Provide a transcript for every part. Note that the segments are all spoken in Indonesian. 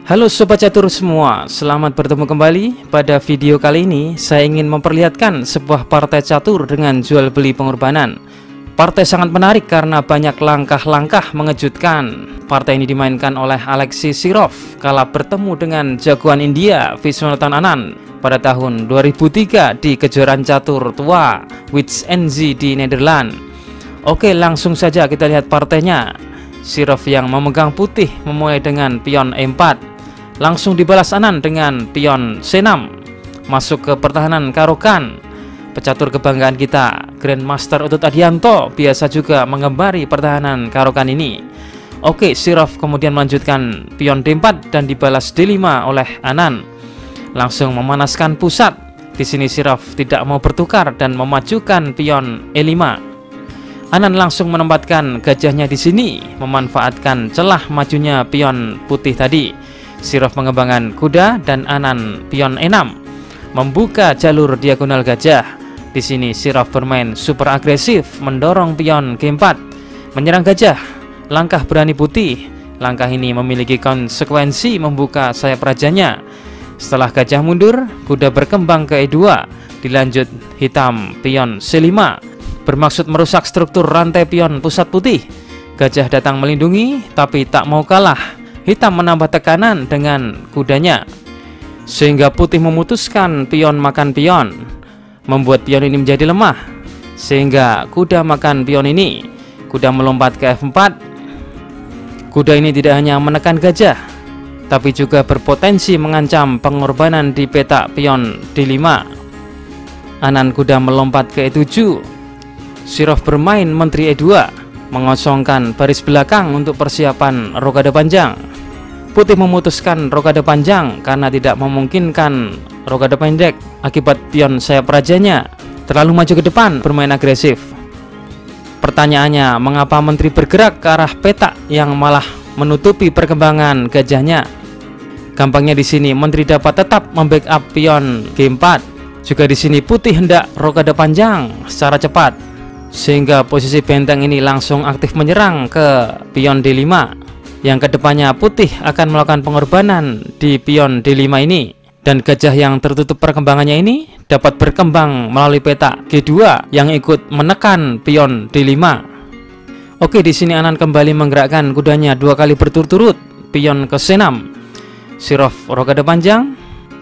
Halo Sobat Catur semua, selamat bertemu kembali. Pada video kali ini saya ingin memperlihatkan sebuah partai catur dengan jual beli pengorbanan. Partai sangat menarik karena banyak langkah-langkah mengejutkan. Partai ini dimainkan oleh Alexei Shirov kala bertemu dengan jagoan India Viswanathan Anand pada tahun 2003 di kejuaraan catur tua Wits-NZ di Nederland. Oke, langsung saja kita lihat partainya. Shirov yang memegang putih memulai dengan pion E4. Langsung dibalas Anand dengan pion C6. Masuk ke pertahanan Caro-Kann. Pecatur kebanggaan kita, Grandmaster Utut Adianto, biasa juga mengembari pertahanan Caro-Kann ini. Oke, Shirov kemudian melanjutkan pion D4 dan dibalas D5 oleh Anand. Langsung memanaskan pusat. Di sini Shirov tidak mau bertukar dan memajukan pion E5. Anand langsung menempatkan gajahnya di sini, memanfaatkan celah majunya pion putih tadi. Shirov mengembangkan kuda dan Anand pion E6, membuka jalur diagonal gajah. Di sini Shirov bermain super agresif, mendorong pion G4, menyerang gajah. Langkah berani putih. Langkah ini memiliki konsekuensi membuka sayap rajanya. Setelah gajah mundur, kuda berkembang ke E2, dilanjut hitam pion C5, bermaksud merusak struktur rantai pion pusat putih. Gajah datang melindungi, tapi tak mau kalah. Hitam menambah tekanan dengan kudanya, sehingga putih memutuskan pion makan pion, membuat pion ini menjadi lemah. Sehingga kuda makan pion ini. Kuda melompat ke F4. Kuda ini tidak hanya menekan gajah, tapi juga berpotensi mengancam pengorbanan di petak pion D5. Anand kuda melompat ke E7. Shirov bermain menteri E2, mengosongkan baris belakang untuk persiapan rokade panjang. Putih memutuskan rokade panjang karena tidak memungkinkan rokade pendek akibat pion sayap rajanya terlalu maju ke depan bermain agresif. Pertanyaannya, mengapa menteri bergerak ke arah petak yang malah menutupi perkembangan gajahnya? Gampangnya di sini menteri dapat tetap membackup pion G4. Juga di sini putih hendak rokade panjang secara cepat, sehingga posisi benteng ini langsung aktif menyerang ke pion D5. Yang kedepannya putih akan melakukan pengorbanan di pion D5 ini, dan gajah yang tertutup perkembangannya ini dapat berkembang melalui petak G2 yang ikut menekan pion D5. Oke, di sini Anand kembali menggerakkan kudanya 2 kali berturut-turut pion ke C6. Shirov rokade panjang.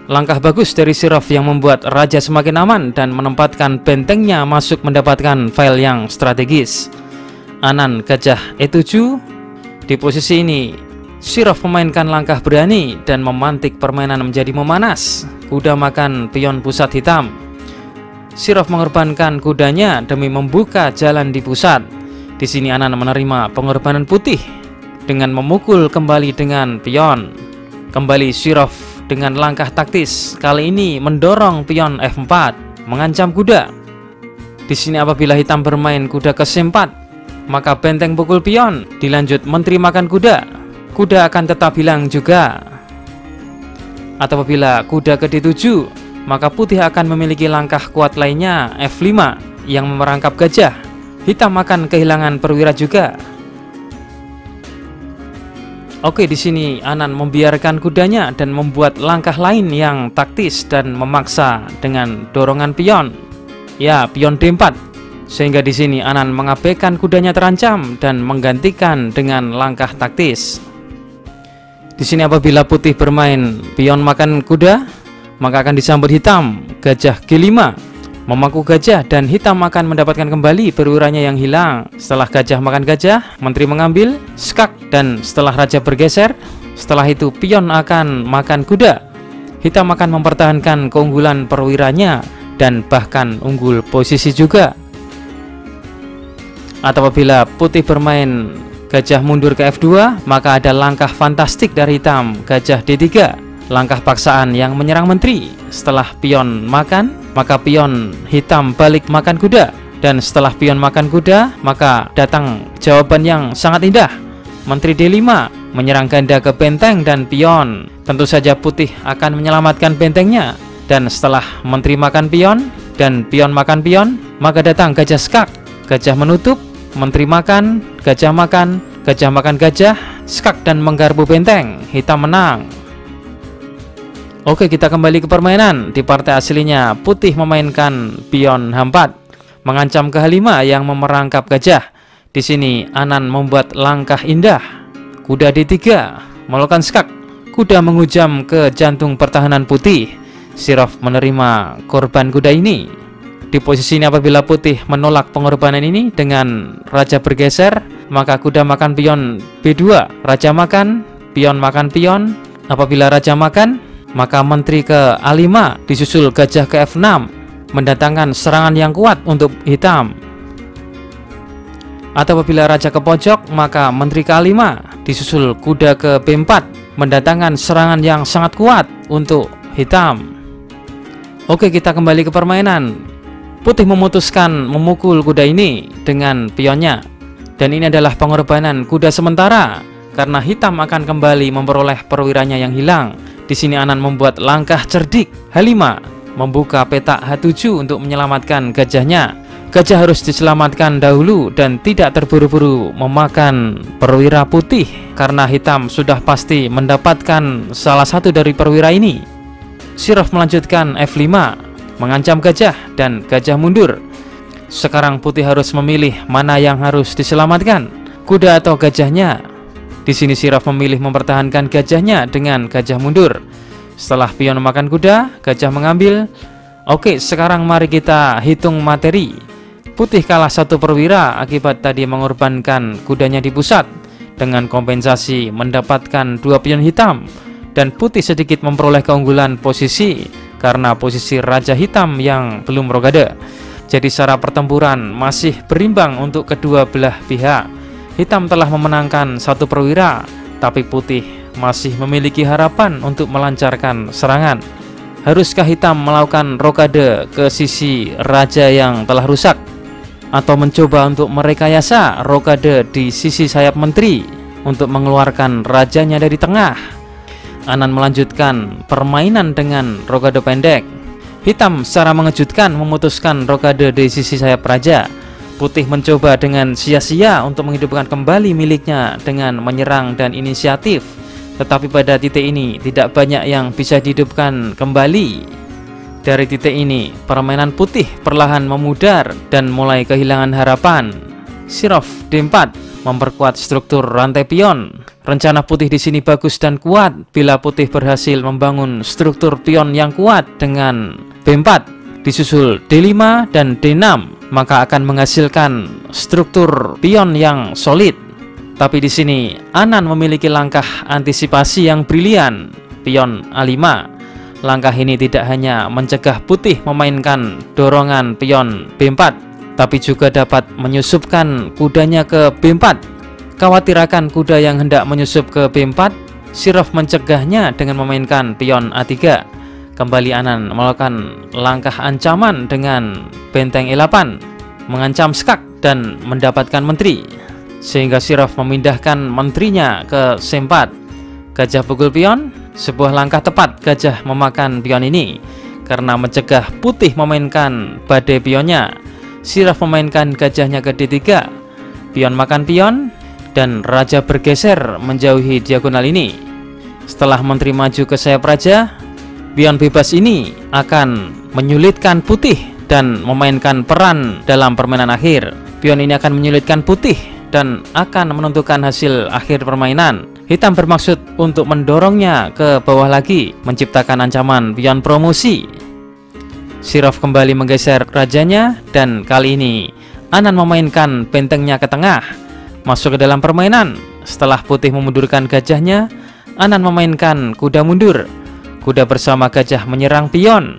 Langkah bagus dari Shirov yang membuat raja semakin aman dan menempatkan bentengnya masuk mendapatkan file yang strategis. Anand gajah E7. Di posisi ini Shirov memainkan langkah berani dan memantik permainan menjadi memanas. Kuda makan pion pusat hitam. Shirov mengorbankan kudanya demi membuka jalan di pusat. Di sini Anand menerima pengorbanan putih dengan memukul kembali dengan pion. Kembali Shirov dengan langkah taktis, kali ini mendorong pion F4, mengancam kuda. Di sini apabila hitam bermain kuda ke C4, maka benteng pukul pion, dilanjut menteri makan kuda. Kuda akan tetap hilang juga. Atau apabila kuda ke D7, maka putih akan memiliki langkah kuat lainnya F5 yang merangkap gajah. Hitam akan kehilangan perwira juga. Oke, di sini Anand membiarkan kudanya dan membuat langkah lain yang taktis dan memaksa dengan dorongan pion. Ya, pion D4. Sehingga di sini Anand mengabaikan kudanya terancam dan menggantikan dengan langkah taktis. Di sini apabila putih bermain pion makan kuda, maka akan disambut hitam gajah G5, memaku gajah, dan hitam akan mendapatkan kembali perwiranya yang hilang. Setelah gajah makan gajah, menteri mengambil skak, dan setelah raja bergeser, setelah itu pion akan makan kuda. Hitam akan mempertahankan keunggulan perwiranya dan bahkan unggul posisi juga. Atau apabila putih bermain gajah mundur ke F2, maka ada langkah fantastik dari hitam gajah D3, langkah paksaan yang menyerang menteri. Setelah pion makan, maka pion hitam balik makan kuda, dan setelah pion makan kuda, maka datang jawaban yang sangat indah. Menteri D5 menyerang ganda ke benteng dan pion. Tentu saja putih akan menyelamatkan bentengnya, dan setelah menteri makan pion dan pion makan pion, maka datang gajah skak. Gajah menutup, menteri makan, gajah makan, gajah makan gajah, skak dan menggarpu benteng. Hitam menang. Oke, kita kembali ke permainan. Di partai aslinya putih memainkan pion H4 mengancam ke H5 yang memerangkap gajah. Di sini Anan membuat langkah indah. Kuda D3 melakukan skak. Kuda menghujam ke jantung pertahanan putih. Sirov menerima korban kuda ini. Di posisi ini apabila putih menolak pengorbanan ini dengan raja bergeser, maka kuda makan pion B2, raja makan, pion makan pion. Apabila raja makan, maka menteri ke A5 disusul gajah ke F6 mendatangkan serangan yang kuat untuk hitam. Atau apabila raja ke pojok, maka menteri ke A5 disusul kuda ke B4 mendatangkan serangan yang sangat kuat untuk hitam. Oke, kita kembali ke permainan. Putih memutuskan memukul kuda ini dengan pionnya. Dan ini adalah pengorbanan kuda sementara karena hitam akan kembali memperoleh perwiranya yang hilang. Di sini Anan membuat langkah cerdik. H5 membuka petak H7 untuk menyelamatkan gajahnya. Gajah harus diselamatkan dahulu dan tidak terburu-buru memakan perwira putih karena hitam sudah pasti mendapatkan salah satu dari perwira ini. Sirov melanjutkan F5 mengancam gajah dan gajah mundur. Sekarang putih harus memilih mana yang harus diselamatkan, kuda atau gajahnya. Di sini Sirov memilih mempertahankan gajahnya dengan gajah mundur. Setelah pion memakan kuda, gajah mengambil. Oke, sekarang mari kita hitung materi. Putih kalah satu perwira akibat tadi mengorbankan kudanya di pusat dengan kompensasi mendapatkan 2 pion hitam. Dan putih sedikit memperoleh keunggulan posisi karena posisi raja hitam yang belum rogade. Jadi secara pertempuran masih berimbang untuk kedua belah pihak. Hitam telah memenangkan satu perwira, tapi putih masih memiliki harapan untuk melancarkan serangan. Haruskah hitam melakukan rokade ke sisi raja yang telah rusak, atau mencoba untuk merekayasa rokade di sisi sayap menteri untuk mengeluarkan rajanya dari tengah? Anan melanjutkan permainan dengan rokade pendek. Hitam secara mengejutkan memutuskan rokade di sisi sayap raja. Putih mencoba dengan sia-sia untuk menghidupkan kembali miliknya dengan menyerang dan inisiatif. Tetapi pada titik ini tidak banyak yang bisa dihidupkan kembali. Dari titik ini permainan putih perlahan memudar dan mulai kehilangan harapan. Sirov D4 memperkuat struktur rantai pion. Rencana putih di sini bagus dan kuat bila putih berhasil membangun struktur pion yang kuat dengan B4 disusul D5 dan D6, maka akan menghasilkan struktur pion yang solid. Tapi di sini Anan memiliki langkah antisipasi yang brilian, pion A5. Langkah ini tidak hanya mencegah putih memainkan dorongan pion B4, tapi juga dapat menyusupkan kudanya ke B4. Khawatir akan kuda yang hendak menyusup ke B4, Sirov mencegahnya dengan memainkan pion A3. Kembali Anan melakukan langkah ancaman dengan benteng E8, mengancam skak dan mendapatkan menteri, sehingga Sirov memindahkan menterinya ke C4. Gajah pukul pion, sebuah langkah tepat gajah memakan pion ini karena mencegah putih memainkan badai pionnya. Sirov memainkan gajahnya ke D3, pion makan pion, dan raja bergeser menjauhi diagonal ini. Setelah menteri maju ke sayap raja, pion bebas ini akan menyulitkan putih dan memainkan peran dalam permainan akhir. Pion ini akan menyulitkan putih dan akan menentukan hasil akhir permainan. Hitam bermaksud untuk mendorongnya ke bawah lagi, menciptakan ancaman pion promosi. Sirov kembali menggeser rajanya dan kali ini Anan memainkan bentengnya ke tengah, masuk ke dalam permainan. Setelah putih memundurkan gajahnya, Anan memainkan kuda mundur. Kuda bersama gajah menyerang pion.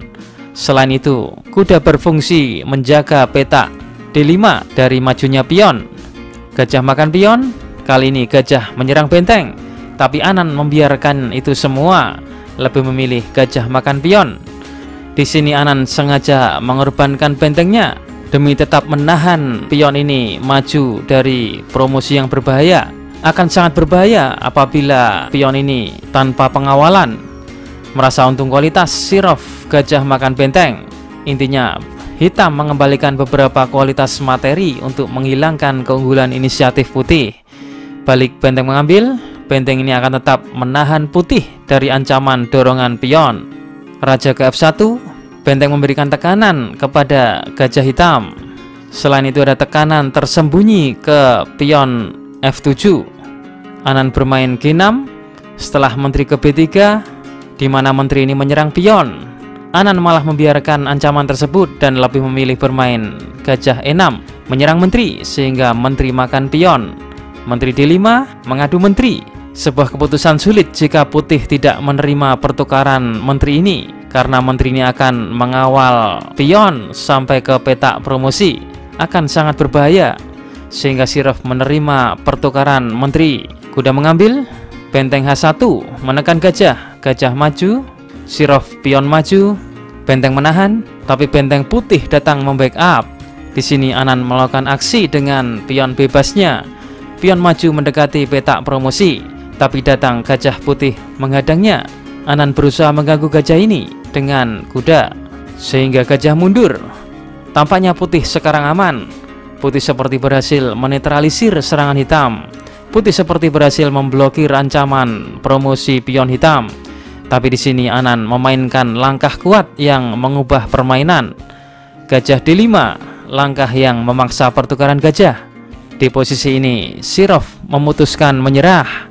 Selain itu, kuda berfungsi menjaga petak D5 dari majunya pion. Gajah makan pion. Kali ini gajah menyerang benteng, tapi Anan membiarkan itu semua, lebih memilih gajah makan pion. Di sini Anan sengaja mengorbankan bentengnya demi tetap menahan pion ini maju dari promosi yang berbahaya. Akan sangat berbahaya apabila pion ini tanpa pengawalan. Merasa untung kualitas, Sirov gajah makan benteng. Intinya hitam mengembalikan beberapa kualitas materi untuk menghilangkan keunggulan inisiatif putih. Balik benteng mengambil, benteng ini akan tetap menahan putih dari ancaman dorongan pion. Raja ke F1, benteng memberikan tekanan kepada gajah hitam. Selain itu ada tekanan tersembunyi ke pion F7. Anan bermain G6 setelah menteri ke B3, di mana menteri ini menyerang pion. Anan malah membiarkan ancaman tersebut dan lebih memilih bermain gajah E6 menyerang menteri sehingga menteri makan pion. Menteri D5 mengadu menteri. Sebuah keputusan sulit jika putih tidak menerima pertukaran menteri ini, karena menteri ini akan mengawal pion sampai ke petak promosi. Akan sangat berbahaya, sehingga Sirov menerima pertukaran menteri. Kuda mengambil, benteng H1 menekan gajah. Gajah maju, Sirov pion maju, benteng menahan, tapi benteng putih datang membackup. Di sini Anan melakukan aksi dengan pion bebasnya. Pion maju mendekati petak promosi, tapi datang gajah putih menghadangnya. Anan berusaha mengganggu gajah ini dengan kuda, sehingga gajah mundur. Tampaknya putih sekarang aman. Putih seperti berhasil menetralisir serangan hitam. Putih seperti berhasil memblokir ancaman promosi pion hitam. Tapi di sini Anan memainkan langkah kuat yang mengubah permainan. Gajah D5, langkah yang memaksa pertukaran gajah. Di posisi ini Sirov memutuskan menyerah.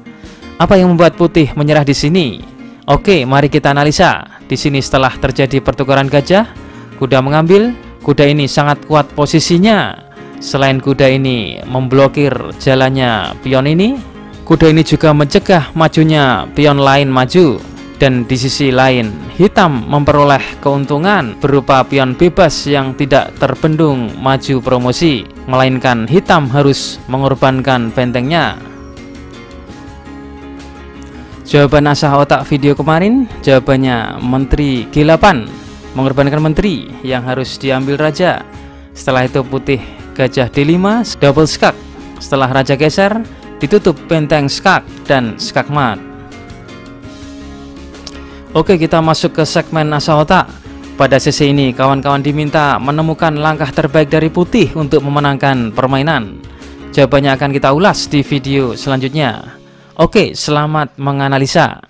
Apa yang membuat putih menyerah di sini? Oke, mari kita analisa. Di sini setelah terjadi pertukaran gajah, kuda mengambil. Kuda ini sangat kuat posisinya. Selain kuda ini memblokir jalannya pion ini, kuda ini juga mencegah majunya pion lain maju. Dan di sisi lain, hitam memperoleh keuntungan berupa pion bebas yang tidak terbendung maju promosi, melainkan hitam harus mengorbankan bentengnya. Jawaban asah otak video kemarin, jawabannya menteri G8, mengorbankan menteri yang harus diambil raja. Setelah itu putih gajah D5, double skak. Setelah raja geser, ditutup benteng skak dan skakmat. Oke, kita masuk ke segmen asah otak. Pada sesi ini, kawan-kawan diminta menemukan langkah terbaik dari putih untuk memenangkan permainan. Jawabannya akan kita ulas di video selanjutnya. Oke, selamat menganalisa.